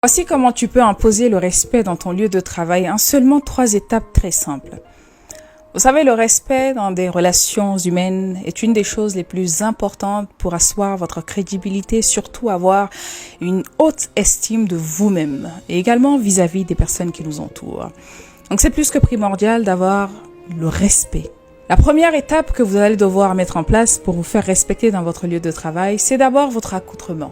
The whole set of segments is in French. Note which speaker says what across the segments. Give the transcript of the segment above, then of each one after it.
Speaker 1: Voici comment tu peux imposer le respect dans ton lieu de travail en seulement 3 étapes très simples. Vous savez, le respect dans des relations humaines est une des choses les plus importantes pour asseoir votre crédibilité, surtout avoir une haute estime de vous-même et également vis-à-vis des personnes qui nous entourent. Donc c'est plus que primordial d'avoir le respect. La première étape que vous allez devoir mettre en place pour vous faire respecter dans votre lieu de travail, c'est d'abord votre accoutrement.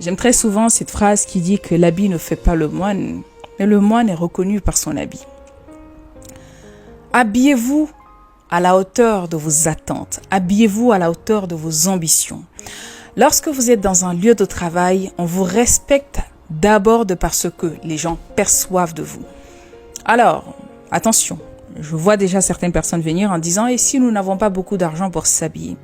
Speaker 1: J'aime très souvent cette phrase qui dit que l'habit ne fait pas le moine, mais le moine est reconnu par son habit. Habillez-vous à la hauteur de vos attentes. Habillez-vous à la hauteur de vos ambitions. Lorsque vous êtes dans un lieu de travail, on vous respecte d'abord de par ce que les gens perçoivent de vous. Alors, attention, je vois déjà certaines personnes venir en disant « Et si nous n'avons pas beaucoup d'argent pour s'habiller ?»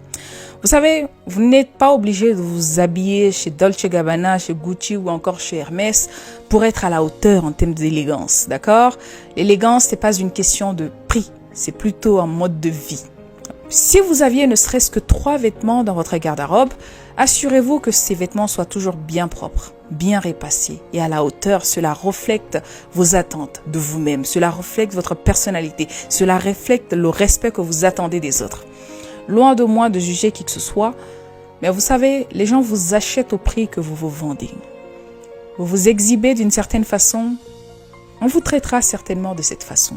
Speaker 1: Vous savez, vous n'êtes pas obligé de vous habiller chez Dolce & Gabbana, chez Gucci ou encore chez Hermès pour être à la hauteur en termes d'élégance, d'accord? L'élégance, c'est pas une question de prix, c'est plutôt un mode de vie. Si vous aviez ne serait-ce que 3 vêtements dans votre garde-robe, assurez-vous que ces vêtements soient toujours bien propres, bien repassés et à la hauteur. Cela reflète vos attentes de vous-même, cela reflète votre personnalité, cela reflète le respect que vous attendez des autres. Loin de moi de juger qui que ce soit, mais vous savez, les gens vous achètent au prix que vous vous vendez. Vous vous exhibez d'une certaine façon, on vous traitera certainement de cette façon.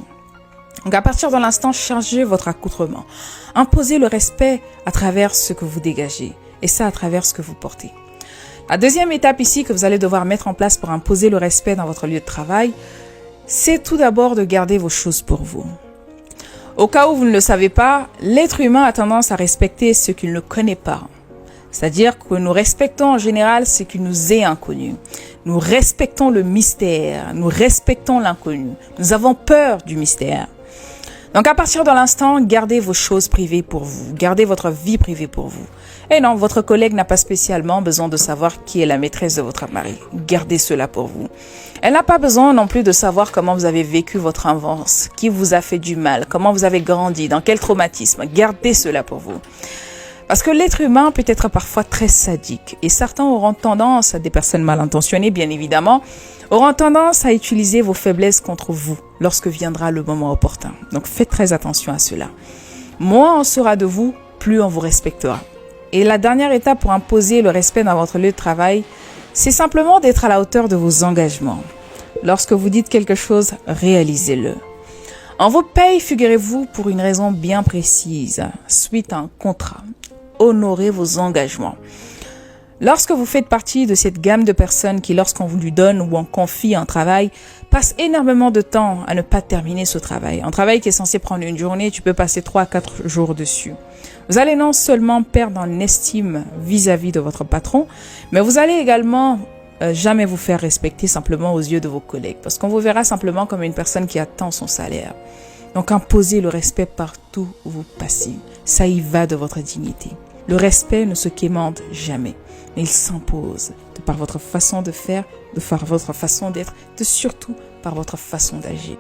Speaker 1: Donc à partir de l'instant, changez votre accoutrement. Imposez le respect à travers ce que vous dégagez et ça à travers ce que vous portez. La deuxième étape ici que vous allez devoir mettre en place pour imposer le respect dans votre lieu de travail, c'est tout d'abord de garder vos choses pour vous. Au cas où vous ne le savez pas, l'être humain a tendance à respecter ce qu'il ne connaît pas. C'est-à-dire que nous respectons en général ce qui nous est inconnu. Nous respectons le mystère, nous respectons l'inconnu. Nous avons peur du mystère. Donc à partir de l'instant, gardez vos choses privées pour vous. Gardez votre vie privée pour vous. Et non, votre collègue n'a pas spécialement besoin de savoir qui est la maîtresse de votre mari. Gardez cela pour vous. Elle n'a pas besoin non plus de savoir comment vous avez vécu votre enfance, qui vous a fait du mal, comment vous avez grandi, dans quel traumatisme. Gardez cela pour vous. Parce que l'être humain peut être parfois très sadique et certains auront tendance, des personnes mal intentionnées bien évidemment, auront tendance à utiliser vos faiblesses contre vous lorsque viendra le moment opportun. Donc faites très attention à cela. Moins on sera de vous, plus on vous respectera. Et la dernière étape pour imposer le respect dans votre lieu de travail, c'est simplement d'être à la hauteur de vos engagements. Lorsque vous dites quelque chose, réalisez-le. On vous paye, figurez-vous, pour une raison bien précise, suite à un contrat. Honorez vos engagements. Lorsque vous faites partie de cette gamme de personnes qui, lorsqu'on vous lui donne ou on confie un travail, passent énormément de temps à ne pas terminer ce travail. Un travail qui est censé prendre une journée, tu peux passer 3 à 4 jours dessus. Vous allez non seulement perdre en estime vis-à-vis de votre patron, mais vous allez également jamais vous faire respecter simplement aux yeux de vos collègues, parce qu'on vous verra simplement comme une personne qui attend son salaire. Donc imposez le respect partout où vous passez. Ça y va de votre dignité. Le respect ne se quémande jamais, mais il s'impose de par votre façon de faire, de par votre façon d'être, surtout par votre façon d'agir.